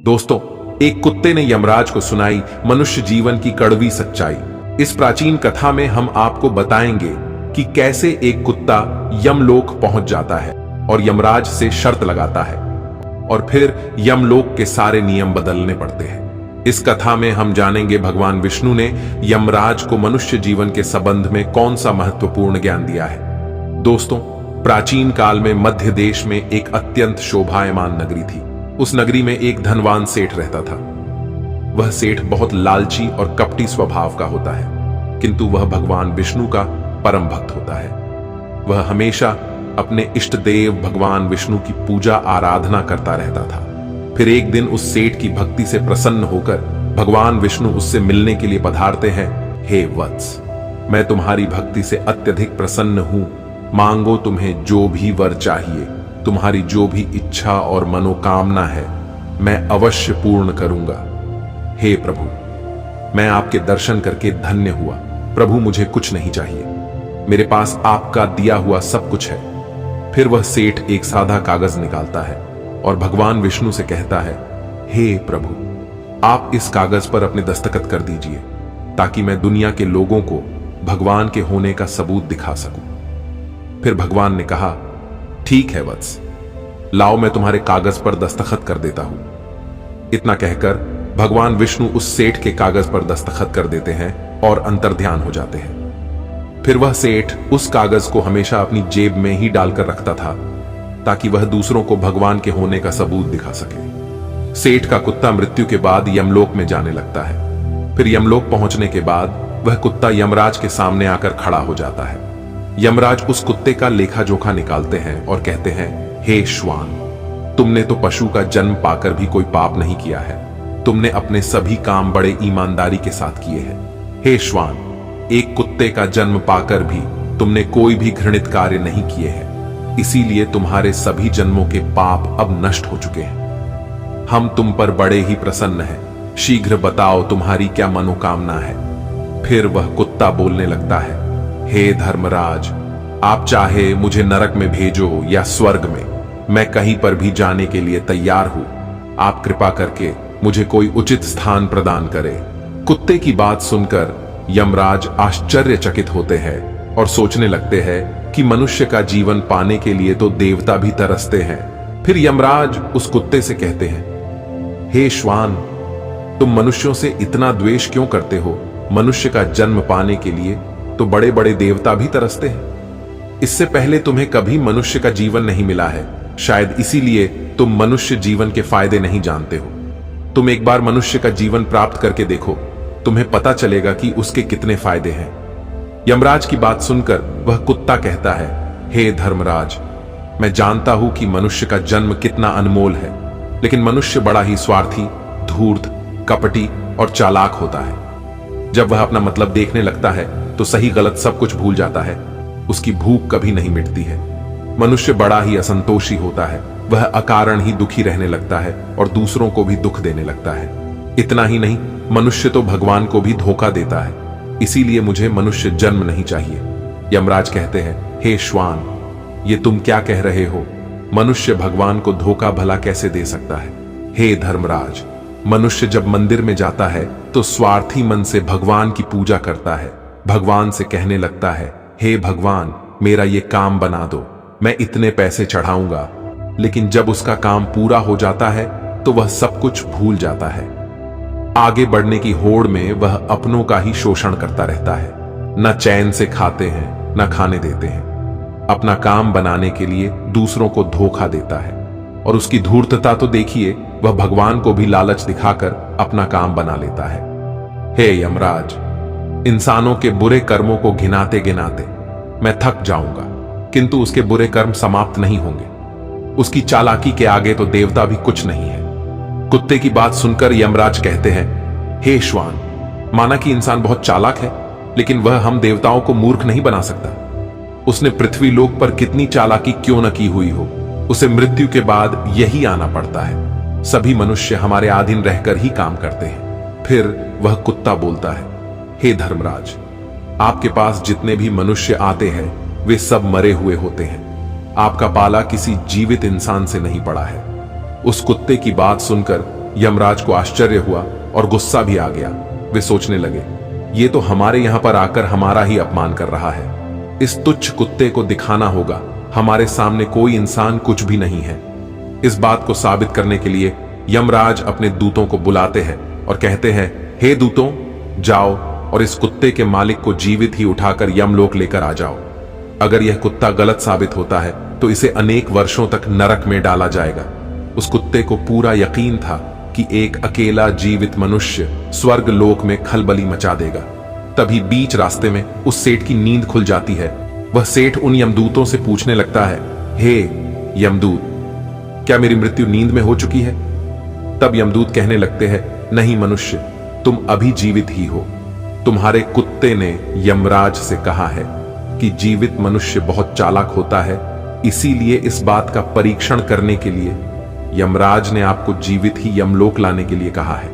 दोस्तों, एक कुत्ते ने यमराज को सुनाई मनुष्य जीवन की कड़वी सच्चाई। इस प्राचीन कथा में हम आपको बताएंगे कि कैसे एक कुत्ता यमलोक पहुंच जाता है और यमराज से शर्त लगाता है और फिर यमलोक के सारे नियम बदलने पड़ते हैं। इस कथा में हम जानेंगे भगवान विष्णु ने यमराज को मनुष्य जीवन के संबंध में कौन सा महत्वपूर्ण ज्ञान दिया है। दोस्तों, प्राचीन काल में मध्य देश में एक अत्यंत शोभायमान नगरी थी। उस नगरी में एक धनवान सेठ रहता था। वह सेठ बहुत लालची और कपटी स्वभाव का होता है, किंतु वह भगवान विष्णु का परम भक्त होता है। वह हमेशा अपने इष्ट देव भगवान विष्णु की पूजा आराधना करता रहता था। फिर एक दिन उस सेठ की भक्ति से प्रसन्न होकर भगवान विष्णु उससे मिलने के लिए पधारते हैं। हे वत्स, मैं तुम्हारी भक्ति से अत्यधिक प्रसन्न हूं। मांगो, तुम्हें जो भी वर चाहिए, तुम्हारी जो भी इच्छा और मनोकामना है, मैं अवश्य पूर्ण करूंगा। हे प्रभु, मैं आपके दर्शन करके धन्य हुआ। प्रभु, मुझे कुछ नहीं चाहिए, मेरे पास आपका दिया हुआ सब कुछ है। फिर वह सेठ एक सादा कागज निकालता है और भगवान विष्णु से कहता है, हे प्रभु, आप इस कागज पर अपने दस्तखत कर दीजिए ताकि मैं दुनिया के लोगों को भगवान के होने का सबूत दिखा सकूं। फिर भगवान ने कहा, ठीक है वत्स, लाओ मैं तुम्हारे कागज पर दस्तखत कर देता हूं। इतना कहकर भगवान विष्णु उस सेठ के कागज पर दस्तखत कर देते हैं और अंतर्ध्यान हो जाते हैं। फिर वह सेठ उस कागज को हमेशा अपनी जेब में ही डालकर रखता था ताकि वह दूसरों को भगवान के होने का सबूत दिखा सके। सेठ का कुत्ता मृत्यु के बाद यमलोक में जाने लगता है। फिर यमलोक पहुंचने के बाद वह कुत्ता यमराज के सामने आकर खड़ा हो जाता है। यमराज उस कुत्ते का लेखा जोखा निकालते हैं और कहते हैं, हे श्वान, तुमने तो पशु का जन्म पाकर भी कोई पाप नहीं किया है। तुमने अपने सभी काम बड़े ईमानदारी के साथ किए हैं। हे श्वान, एक कुत्ते का जन्म पाकर भी तुमने कोई भी घृणित कार्य नहीं किए हैं, इसीलिए तुम्हारे सभी जन्मों के पाप अब नष्ट हो चुके हैं। हम तुम पर बड़े ही प्रसन्न हैं। शीघ्र बताओ तुम्हारी क्या मनोकामना है। फिर वह कुत्ता बोलने लगता है, हे धर्मराज, आप चाहे मुझे नरक में भेजो या स्वर्ग में, मैं कहीं पर भी जाने के लिए तैयार हूं। आप कृपा करके मुझे कोई उचित स्थान प्रदान करें। कुत्ते की बात सुनकर यमराज आश्चर्यचकित होते हैं और सोचने लगते हैं कि मनुष्य का जीवन पाने के लिए तो देवता भी तरसते हैं। फिर यमराज उस कुत्ते से कहते हैं, हे श्वान, तुम मनुष्यों से इतना द्वेष क्यों करते हो? मनुष्य का जन्म पाने के लिए तो बड़े बड़े देवता भी तरसते हैं। इससे पहले तुम्हें कभी मनुष्य का जीवन नहीं मिला है, शायद इसीलिए तुम मनुष्य जीवन के फायदे नहीं जानते हो। तुम एक बार मनुष्य का जीवन प्राप्त करके देखो, तुम्हें पता चलेगा कि उसके कितने फायदे हैं। यमराज की बात सुनकर वह कुत्ता कहता है, हे धर्मराज, मैं जानता हूं कि मनुष्य का जन्म कितना अनमोल है, लेकिन मनुष्य बड़ा ही स्वार्थी, धूर्त, कपटी और चालाक होता है। जब वह अपना मतलब देखने लगता है तो सही गलत सब कुछ भूल जाता है। उसकी भूख कभी नहीं मिटती है। मनुष्य बड़ा ही असंतोषी होता है। वह अकारण ही दुखी रहने लगता है और दूसरों को भी दुख देने लगता है। इतना ही नहीं, मनुष्य तो भगवान को भी धोखा देता है। इसीलिए मुझे मनुष्य जन्म नहीं चाहिए। यमराज कहते हैं, हे श्वान, ये तुम क्या कह रहे हो? मनुष्य भगवान को धोखा भला कैसे दे सकता है? हे धर्मराज, मनुष्य जब मंदिर में जाता है तो स्वार्थी मन से भगवान की पूजा करता है। भगवान से कहने लगता है, हे भगवान, मेरा ये काम बना दो, मैं इतने पैसे चढ़ाऊंगा। लेकिन जब उसका काम पूरा हो जाता है तो वह सब कुछ भूल जाता है। आगे बढ़ने की होड़ में वह अपनों का ही शोषण करता रहता है। न चैन से खाते हैं, न खाने देते हैं। अपना काम बनाने के लिए दूसरों को धोखा देता है। और उसकी धूर्तता तो देखिए, वह भगवान को भी लालच दिखाकर अपना काम बना लेता है। हे यमराज, इंसानों के बुरे कर्मों को गिनाते गिनाते मैं थक जाऊंगा, किंतु उसके बुरे कर्म समाप्त नहीं होंगे। उसकी चालाकी के आगे तो देवता भी कुछ नहीं है। कुत्ते की बात सुनकर यमराज कहते हैं, हे श्वान, माना कि इंसान बहुत चालाक है, लेकिन वह हम देवताओं को मूर्ख नहीं बना सकता। उसने पृथ्वी लोक पर कितनी चालाकी क्यों न की हुई हो, उसे मृत्यु के बाद यही आना पड़ता है। सभी मनुष्य हमारे अधीन रहकर ही काम करते हैं। फिर वह कुत्ता बोलता है, हे धर्मराज, आपके पास जितने भी मनुष्य आते हैं वे सब मरे हुए होते हैं। आपका पाला किसी जीवित इंसान से नहीं पड़ा है। उस कुत्ते की बात सुनकर यमराज को आश्चर्य हुआ और गुस्सा भी आ गया। वे सोचने लगे, ये तो हमारे यहां पर आकर हमारा ही अपमान कर रहा है। इस तुच्छ कुत्ते को दिखाना होगा हमारे सामने कोई इंसान कुछ भी नहीं है। इस बात को साबित करने के लिए यमराज अपने दूतों को बुलाते हैं और कहते हैं, हे दूतों, जाओ और इस कुत्ते के मालिक को जीवित ही उठाकर यमलोक लेकर आ जाओ। अगर यह कुत्ता गलत साबित होता है तो इसे अनेक वर्षों तक नरक में डाला जाएगा। उस कुत्ते को पूरा यकीन था कि एक अकेला जीवित मनुष्य स्वर्ग लोक में खलबली मचा देगा। तभी बीच रास्ते में उस सेठ की नींद खुल जाती है। वह सेठ उन यमदूतों से पूछने लगता है, हे यमदूत, क्या मेरी मृत्यु नींद में हो चुकी है? तब यमदूत कहने लगते हैं, नहीं मनुष्य, तुम अभी जीवित ही हो। तुम्हारे कुत्ते ने यमराज से कहा है कि जीवित मनुष्य बहुत चालाक होता है, इसीलिए इस बात का परीक्षण करने के लिए यमराज ने आपको जीवित ही यमलोक लाने के लिए कहा है।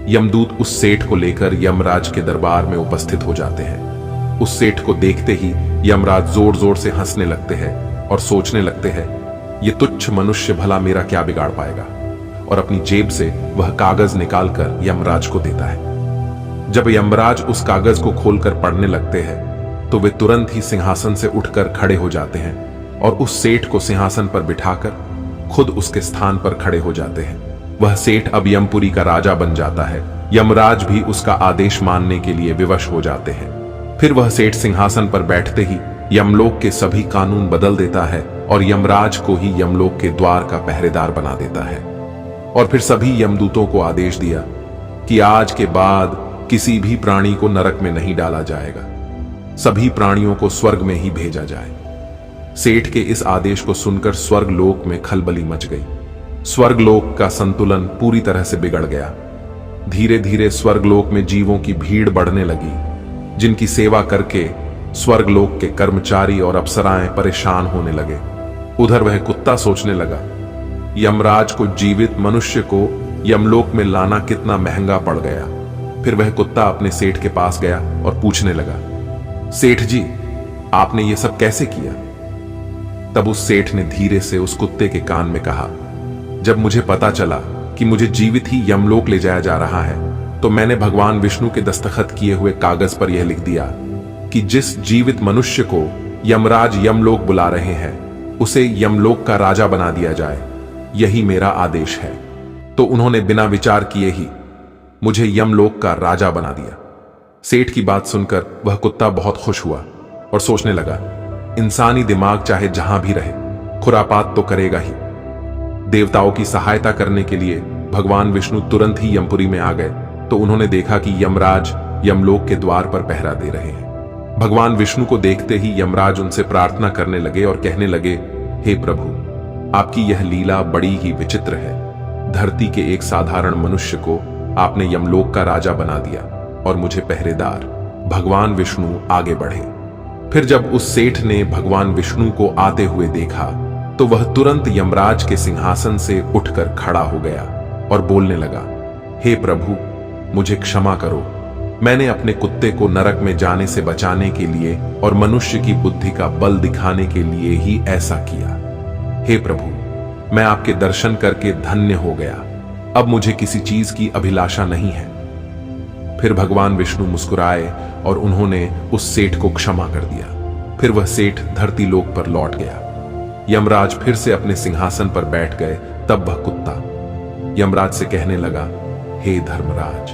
यमदूत उस सेठ को लेकर यमराज के दरबार में उपस्थित हो जाते हैं। उस सेठ को देखते ही यमराज जोर जोर से हंसने लगते हैं और सोचने लगते हैं, ये तुच्छ मनुष्य भला मेरा क्या बिगाड़ पाएगा, और अपनी जेब से वह कागज निकालकर यमराज को देता है। जब यमराज उस कागज को खोलकर पढ़ने लगते हैं तो वे तुरंत ही सिंहासन से उठकर खड़े हो जाते हैं और उस सेठ को सिंहासन पर बिठाकर खुद उसके स्थान पर खड़े हो जाते हैं। वह सेठ अब यमपुरी का राजा बन जाता है। यमराज भी उसका आदेश मानने के लिए विवश हो जाते हैं। फिर वह सेठ सिंहासन पर बैठते ही यमलोक के सभी कानून बदल देता है और यमराज को ही यमलोक के द्वार का पहरेदार बना देता है। और फिर सभी यमदूतों को आदेश दिया कि आज के बाद किसी भी प्राणी को नरक में नहीं डाला जाएगा, सभी प्राणियों को स्वर्ग में ही भेजा जाए। सेठ के इस आदेश को सुनकर स्वर्ग लोक में खलबली मच गई। स्वर्ग लोक का संतुलन पूरी तरह से बिगड़ गया। धीरे धीरे स्वर्ग लोक में जीवों की भीड़ बढ़ने लगी, जिनकी सेवा करके स्वर्ग लोक के कर्मचारी और अप्सराएं परेशान होने लगे। उधर वह कुत्ता सोचने लगा, यमराज को जीवित मनुष्य को यमलोक में लाना कितना महंगा पड़ गया। फिर वह कुत्ता अपने सेठ के पास गया और पूछने लगा, सेठ जी, आपने ये सब कैसे किया? तब उस सेठ ने धीरे से उस कुत्ते के कान में कहा, जब मुझे पता चला कि मुझे जीवित ही यमलोक ले जाया जा रहा है तो मैंने भगवान विष्णु के दस्तखत किए हुए कागज पर यह लिख दिया कि जिस जीवित मनुष्य को यमराज यमलोक बुला रहे हैं उसे यमलोक का राजा बना दिया जाए। यही मेरा आदेश है। तो उन्होंने बिना विचार किए ही मुझे यमलोक का राजा बना दिया। सेठ की बात सुनकर वह कुत्ता बहुत खुश हुआ और सोचने लगा, इंसानी दिमाग चाहे जहां भी रहे खुरापात तो करेगा ही। देवताओं की सहायता करने के लिए भगवान विष्णु तुरंत ही यमपुरी में आ गए तो उन्होंने देखा कि यमराज यमलोक के द्वार पर पहरा दे रहे हैं। भगवान विष्णु को देखते ही यमराज उनसे प्रार्थना करने लगे और कहने लगे, हे प्रभु, आपकी यह लीला बड़ी ही विचित्र है। धरती के एक साधारण मनुष्य को आपने यमलोक का राजा बना दिया और मुझे पहरेदार। भगवान विष्णु आगे बढ़े। फिर जब उस सेठ ने भगवान विष्णु को आते हुए देखा तो वह तुरंत यमराज के सिंहासन से उठकर खड़ा हो गया और बोलने लगा, हे प्रभु, मुझे क्षमा करो। मैंने अपने कुत्ते को नरक में जाने से बचाने के लिए और मनुष्य की बुद्धि का बल दिखाने के लिए ही ऐसा किया। हे प्रभु, मैं आपके दर्शन करके धन्य हो गया। अब मुझे किसी चीज की अभिलाषा नहीं है। फिर भगवान विष्णु मुस्कुराए और उन्होंने उस सेठ को क्षमा कर दिया। फिर वह सेठ धरती लोक पर लौट गया। यमराज फिर से अपने सिंहासन पर बैठ गए। तब वह कुत्ता यमराज से कहने लगा, हे धर्मराज,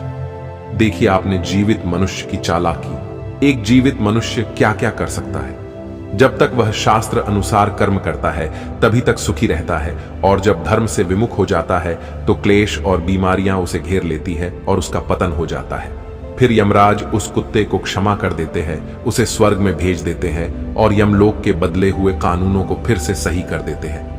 देखिए आपने जीवित मनुष्य की चालाकी। एक जीवित मनुष्य क्या क्या कर सकता है। जब तक वह शास्त्र अनुसार कर्म करता है तभी तक सुखी रहता है, और जब धर्म से विमुख हो जाता है तो क्लेश और बीमारियां उसे घेर लेती है और उसका पतन हो जाता है। फिर यमराज उस कुत्ते को क्षमा कर देते हैं, उसे स्वर्ग में भेज देते हैं और यमलोक के बदले हुए कानूनों को फिर से सही कर देते हैं।